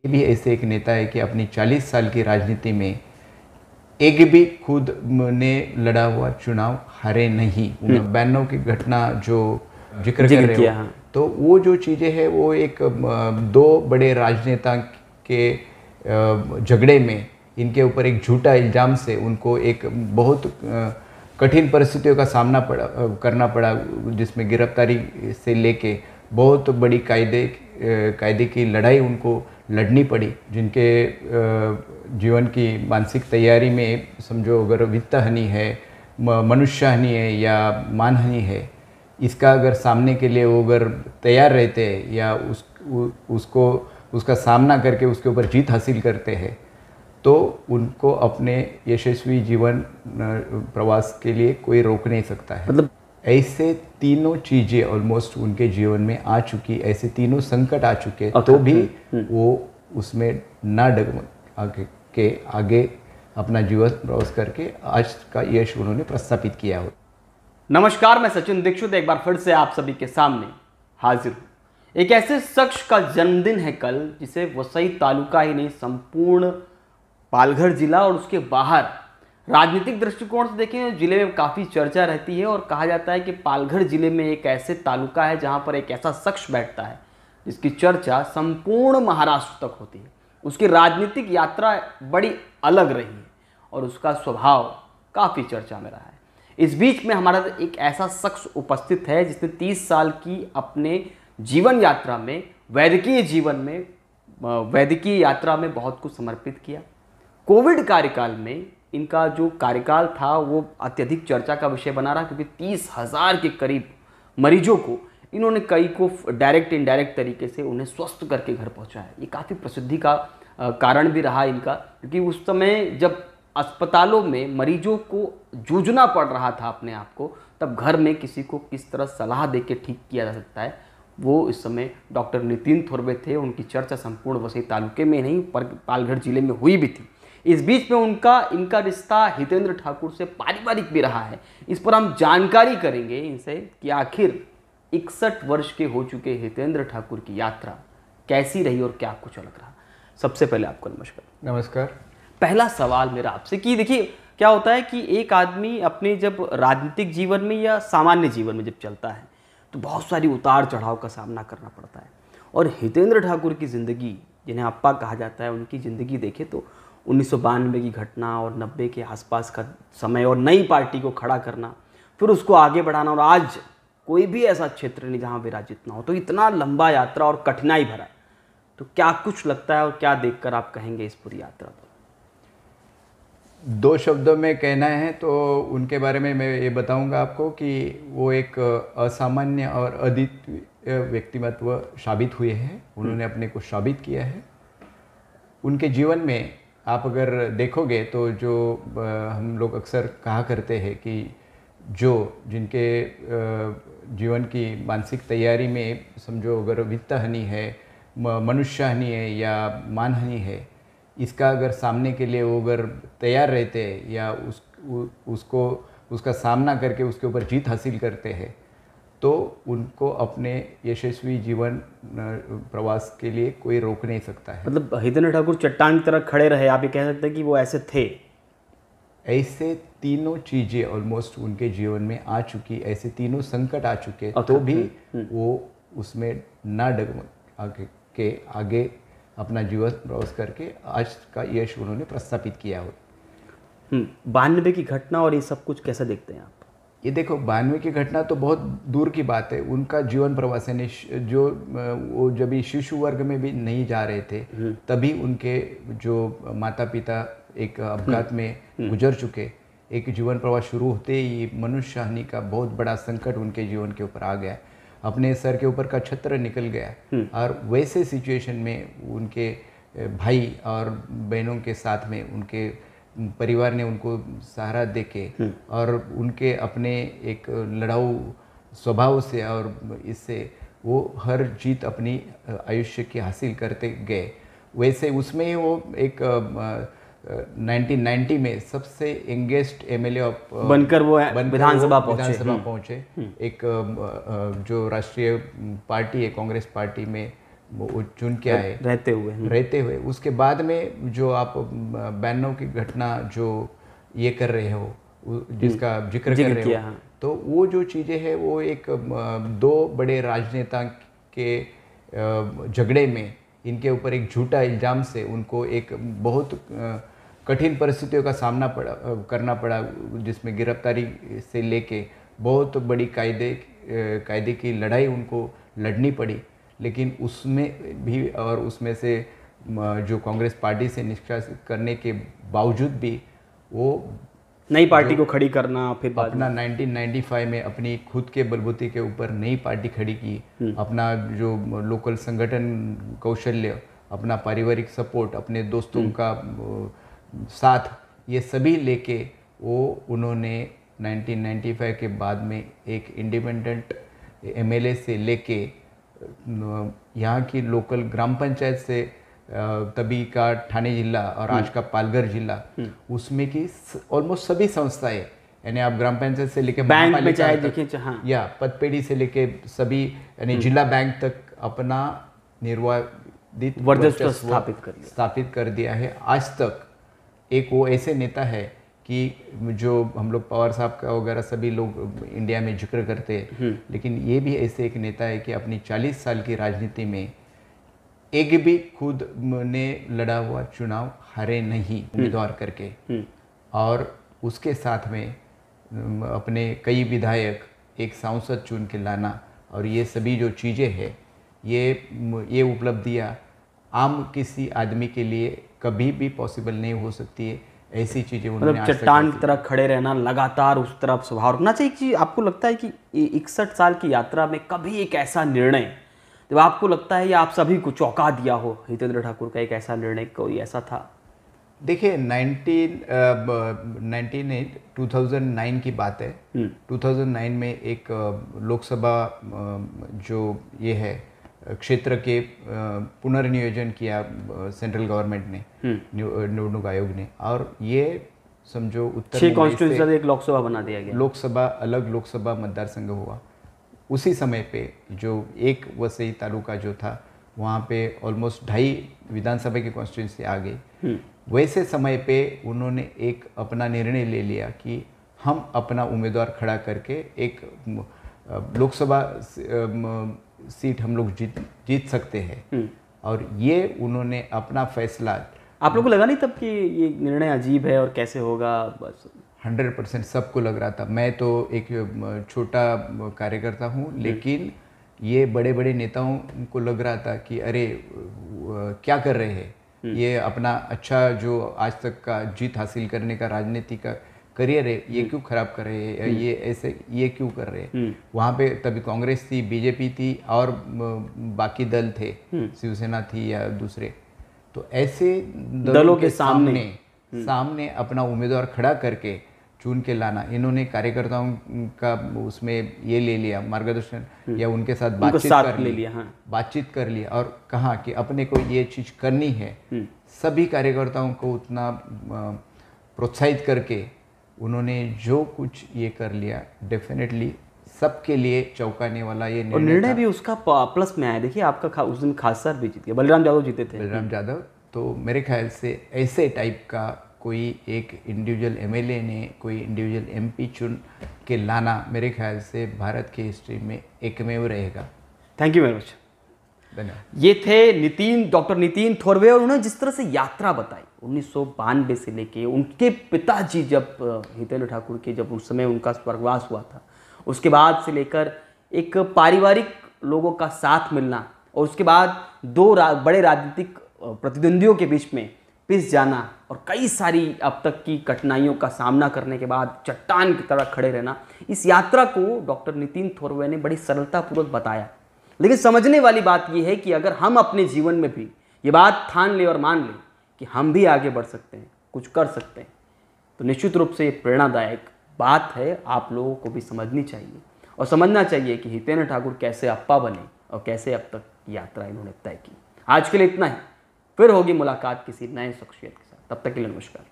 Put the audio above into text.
ये भी ऐसे एक नेता है कि अपनी 40 साल की राजनीति में एक भी खुद ने लड़ा हुआ चुनाव हारे नहीं। 92 की घटना जो जिक्र कर रहे हो, हाँ। तो वो जो चीज़ें हैं वो एक दो बड़े राजनेता के झगड़े में इनके ऊपर एक झूठा इल्ज़ाम से उनको एक बहुत कठिन परिस्थितियों का सामना करना पड़ा, जिसमें गिरफ्तारी से लेके बहुत बड़ी कायदे की लड़ाई उनको लड़नी पड़ी, जिनके जीवन की मानसिक तैयारी में समझो अगर वित्त हानि है, मनुष्य हानि है या मान हानि है, इसका अगर सामने के लिए वो अगर तैयार रहते हैं या उसका सामना करके उसके ऊपर जीत हासिल करते हैं, तो उनको अपने यशस्वी जीवन प्रवास के लिए कोई रोक नहीं सकता है। मतलब ऐसे तीनों चीज़ें ऑलमोस्ट उनके जीवन में आ चुकी, ऐसे तीनों संकट आ चुके, तो भी वो उसमें ना डगमगा के आगे अपना जीवन प्रवास करके आज का यश उन्होंने प्रस्थापित किया हो। नमस्कार, मैं सचिन दीक्षित एक बार फिर से आप सभी के सामने हाजिर हूँ। एक ऐसे शख्स का जन्मदिन है कल, जिसे वसई तालुका ही नहीं संपूर्ण पालघर जिला और उसके बाहर राजनीतिक दृष्टिकोण से देखें जिले में काफ़ी चर्चा रहती है और कहा जाता है कि पालघर जिले में एक ऐसे तालुका है जहां पर एक ऐसा शख्स बैठता है जिसकी चर्चा संपूर्ण महाराष्ट्र तक होती है। उसकी राजनीतिक यात्रा बड़ी अलग रही है और उसका स्वभाव काफ़ी चर्चा में रहा है। इस बीच में हमारा एक ऐसा शख्स उपस्थित है जिसने 30 साल की अपने जीवन यात्रा में वैद्यकीय यात्रा में बहुत कुछ समर्पित किया। कोविड कार्यकाल में इनका जो कार्यकाल था वो अत्यधिक चर्चा का विषय बना रहा, क्योंकि 30,000 के करीब मरीजों को इन्होंने कई को डायरेक्ट इनडायरेक्ट तरीके से उन्हें स्वस्थ करके घर पहुंचाया। ये काफ़ी प्रसिद्धि का कारण भी रहा इनका, क्योंकि उस समय जब अस्पतालों में मरीजों को जूझना पड़ रहा था अपने आप को, तब घर में किसी को किस तरह सलाह दे के ठीक किया जा सकता है, वो इस समय डॉक्टर नितिन थोरवे थे। उनकी चर्चा संपूर्ण वसई तालुके में नहीं पर पालघर जिले में हुई भी थी। इस बीच में इनका रिश्ता हितेंद्र ठाकुर से पारिवारिक भी रहा है। इस पर हम जानकारी करेंगे इनसे कि आखिर 61 वर्ष के हो चुके हितेंद्र ठाकुर की यात्रा कैसी रही और क्या कुछ अलग रहा। सबसे पहले आपको नमस्कार। नमस्कार। पहला सवाल मेरा आपसे कि देखिए, क्या होता है कि एक आदमी अपने जब राजनीतिक जीवन में या सामान्य जीवन में जब चलता है तो बहुत सारी उतार चढ़ाव का सामना करना पड़ता है, और हितेंद्र ठाकुर की ज़िंदगी, जिन्हें अप्पा कहा जाता है, उनकी ज़िंदगी देखें तो 1992 की घटना और 90 के आसपास का समय और नई पार्टी को खड़ा करना, फिर उसको आगे बढ़ाना, और आज कोई भी ऐसा क्षेत्र नहीं जहां विराजित ना हो, तो इतना लंबा यात्रा और कठिनाई भरा। तो क्या कुछ लगता है और क्या देखकर आप कहेंगे इस पूरी यात्रा पर? दो शब्दों में कहना है तो उनके बारे में मैं ये बताऊंगा आपको कि वो एक असामान्य और अद्वितीय व्यक्तिमत्व साबित हुए हैं। उन्होंने अपने को साबित किया है। उनके जीवन में आप अगर देखोगे तो जो हम लोग अक्सर कहा करते हैं कि जिनके जीवन की मानसिक तैयारी में समझो अगर वित्त हानि है, मनुष्य हानि है या मान हानि है, इसका अगर सामने के लिए वो अगर तैयार रहते हैं या उसका सामना करके उसके ऊपर जीत हासिल करते हैं, तो उनको अपने यशस्वी जीवन प्रवास के लिए कोई रोक नहीं सकता है। मतलब हितेंद्र ठाकुर चट्टान की तरह खड़े रहे, आप ये कह सकते हैं कि वो ऐसे थे। ऐसे तीनों चीज़ें ऑलमोस्ट उनके जीवन में आ चुकी, ऐसे तीनों संकट आ चुके, तो भी वो उसमें ना डगमगा के आगे अपना जीवन प्रवास करके आज का यश उन्होंने प्रस्थापित किया हो। 92 की घटना और ये सब कुछ कैसे देखते हैं आप? ये देखो, 92 की घटना तो बहुत दूर की बात है। उनका जीवन प्रवास है जो वो जब शिशु वर्ग में भी नहीं जा रहे थे, तभी उनके जो माता पिता एक अपघात में गुजर चुके। एक जीवन प्रवास शुरू होते ही मनुष्य हानि का बहुत बड़ा संकट उनके जीवन के ऊपर आ गया, अपने सर के ऊपर का छत्र निकल गया, और वैसे सिचुएशन में उनके भाई और बहनों के साथ में उनके परिवार ने उनको सहारा देके और उनके अपने एक लड़ाऊ स्वभाव से और इससे वो हर जीत अपनी आयुष्य की हासिल करते गए। वैसे उसमें ही वो एक 1990 में सबसे यंगेस्ट एमएलए ऑफ बनकर विधानसभा पहुंचे। एक जो राष्ट्रीय पार्टी है, कांग्रेस पार्टी में वो चुन के आए रहते हुए उसके बाद में जो आप 92 की घटना जो ये कर रहे हो, जिसका जिक्र कर रहे हो, तो वो जो चीज़ें हैं वो एक दो बड़े राजनेता के झगड़े में इनके ऊपर एक झूठा इल्ज़ाम से उनको एक बहुत कठिन परिस्थितियों का सामना करना पड़ा, जिसमें गिरफ्तारी से लेके बहुत बड़ी कायदे की लड़ाई उनको लड़नी पड़ी। लेकिन उसमें भी और उसमें से जो कांग्रेस पार्टी से निष्कासित करने के बावजूद भी वो नई पार्टी को खड़ी करना, फिर अपना 1995 में अपनी खुद के बलबूते के ऊपर नई पार्टी खड़ी की, अपना जो लोकल संगठन कौशल्य, अपना पारिवारिक सपोर्ट, अपने दोस्तों का साथ, ये सभी लेके वो उन्होंने 1995 के बाद में एक इंडिपेंडेंट एमएलए से लेके यहाँ की लोकल ग्राम पंचायत से तभी का ठाणे जिला और आज का पालघर जिला, उसमें की ऑलमोस्ट सभी संस्थाएं, यानी आप ग्राम पंचायत से लेके बैंक में चाहे देखें, हाँ, या पदपेढ़ी से लेके सभी यानी जिला बैंक तक अपना निर्वाधित वर्चस्व स्थापित कर दिया है। आज तक एक वो ऐसे नेता है कि जो हम लोग पवार साहब का वगैरह सभी लोग इंडिया में जिक्र करते हैं, लेकिन ये भी ऐसे एक नेता है कि अपनी 40 साल की राजनीति में एक भी खुद ने लड़ा हुआ चुनाव हारे नहीं उम्मीदवार करके, और उसके साथ में अपने कई विधायक, एक सांसद चुन के लाना, और ये सभी जो चीज़ें हैं, ये उपलब्धियाँ आम किसी आदमी के लिए कभी भी पॉसिबल नहीं हो सकती है। ऐसी चीज़ें उन्होंने चट्टान की तरह खड़े रहना, लगातार उस तरफ स्वभाव रखना चाहिए। कि आपको लगता है कि 61 साल की यात्रा में कभी एक ऐसा निर्णय जब आपको लगता है या आप सभी को चौंका दिया हो, हितेंद्र ठाकुर का एक ऐसा निर्णय कोई ऐसा था? देखिए 2009 की बात है। 2009 में एक लोकसभा जो ये है क्षेत्र के पुनर्नियोजन किया सेंट्रल गवर्नमेंट ने, निवडणूक आयोग ने, और ये समझो उत्तर 6 कॉन्स्टिट्यूंसी एक लोकसभा बना दिया गया। लोकसभा अलग लोकसभा मतदार संघ हुआ। उसी समय पे जो एक वसई तालुका जो था, वहाँ पे ऑलमोस्ट 2.5 विधानसभा की कॉन्स्टिट्यूंसी आ गई। वैसे समय पे उन्होंने एक अपना निर्णय ले लिया कि हम अपना उम्मीदवार खड़ा करके एक लोकसभा सीट हम लोग जीत सकते हैं, और ये उन्होंने अपना फैसला। आप लोगों को लगा नहीं तब कि ये निर्णय अजीब है और कैसे होगा? बस 100% सबको लग रहा था। मैं तो एक छोटा कार्यकर्ता हूँ, लेकिन ये बड़े बड़े नेताओं को लग रहा था कि अरे क्या कर रहे हैं ये, अपना अच्छा जो आज तक का जीत हासिल करने का राजनीति का करियर है, ये क्यों खराब कर रहे हैं, ये ऐसे ये क्यों कर रहे हैं। वहाँ पे तभी कांग्रेस थी, बीजेपी थी, और बाकी दल थे, शिवसेना थी या दूसरे, तो ऐसे दलों के सामने अपना उम्मीदवार खड़ा करके चुन के लाना, इन्होंने कार्यकर्ताओं का उसमें ये ले लिया मार्गदर्शन, या उनके साथ बातचीत कर लिया और कहा कि अपने को ये चीज़ करनी है। सभी कार्यकर्ताओं को उतना प्रोत्साहित करके उन्होंने जो कुछ ये कर लिया, डेफिनेटली सबके लिए चौंकाने वाला ये निर्णय भी उसका प्लस में आया। देखिए आपका उस दिन खास सर भी जीत गया, बलराम यादव जीते थे। बलराम यादव, तो मेरे ख्याल से ऐसे टाइप का कोई एक इंडिविजुअल एमएलए ने कोई इंडिविजुअल एमपी चुन के लाना, मेरे ख्याल से भारत की हिस्ट्री में एकमेव रहेगा। थैंक यू वेरी मच, धन्यवाद। ये थे डॉक्टर नितिन थोरवे, और उन्होंने जिस तरह से यात्रा बताई 1992 से लेके उनके पिताजी जब हितेंद्र ठाकुर के जब उस समय उनका स्वर्गवास हुआ था, उसके बाद से लेकर एक पारिवारिक लोगों का साथ मिलना, और उसके बाद दो बड़े राजनीतिक प्रतिद्वंदियों के बीच में पिस जाना, और कई सारी अब तक की कठिनाइयों का सामना करने के बाद चट्टान की तरह खड़े रहना, इस यात्रा को डॉक्टर नितिन थोरवे ने बड़ी सरलतापूर्वक बताया। लेकिन समझने वाली बात यह है कि अगर हम अपने जीवन में भी ये बात ठान लें और मान लें कि हम भी आगे बढ़ सकते हैं, कुछ कर सकते हैं, तो निश्चित रूप से ये प्रेरणादायक बात है, आप लोगों को भी समझनी चाहिए और समझना चाहिए कि हितेंद्र ठाकुर कैसे अप्पा बने और कैसे अब तक यात्रा इन्होंने तय की। आज के लिए इतना ही, फिर होगी मुलाकात किसी नए शख्सियत के साथ, तब तक के लिए नमस्कार।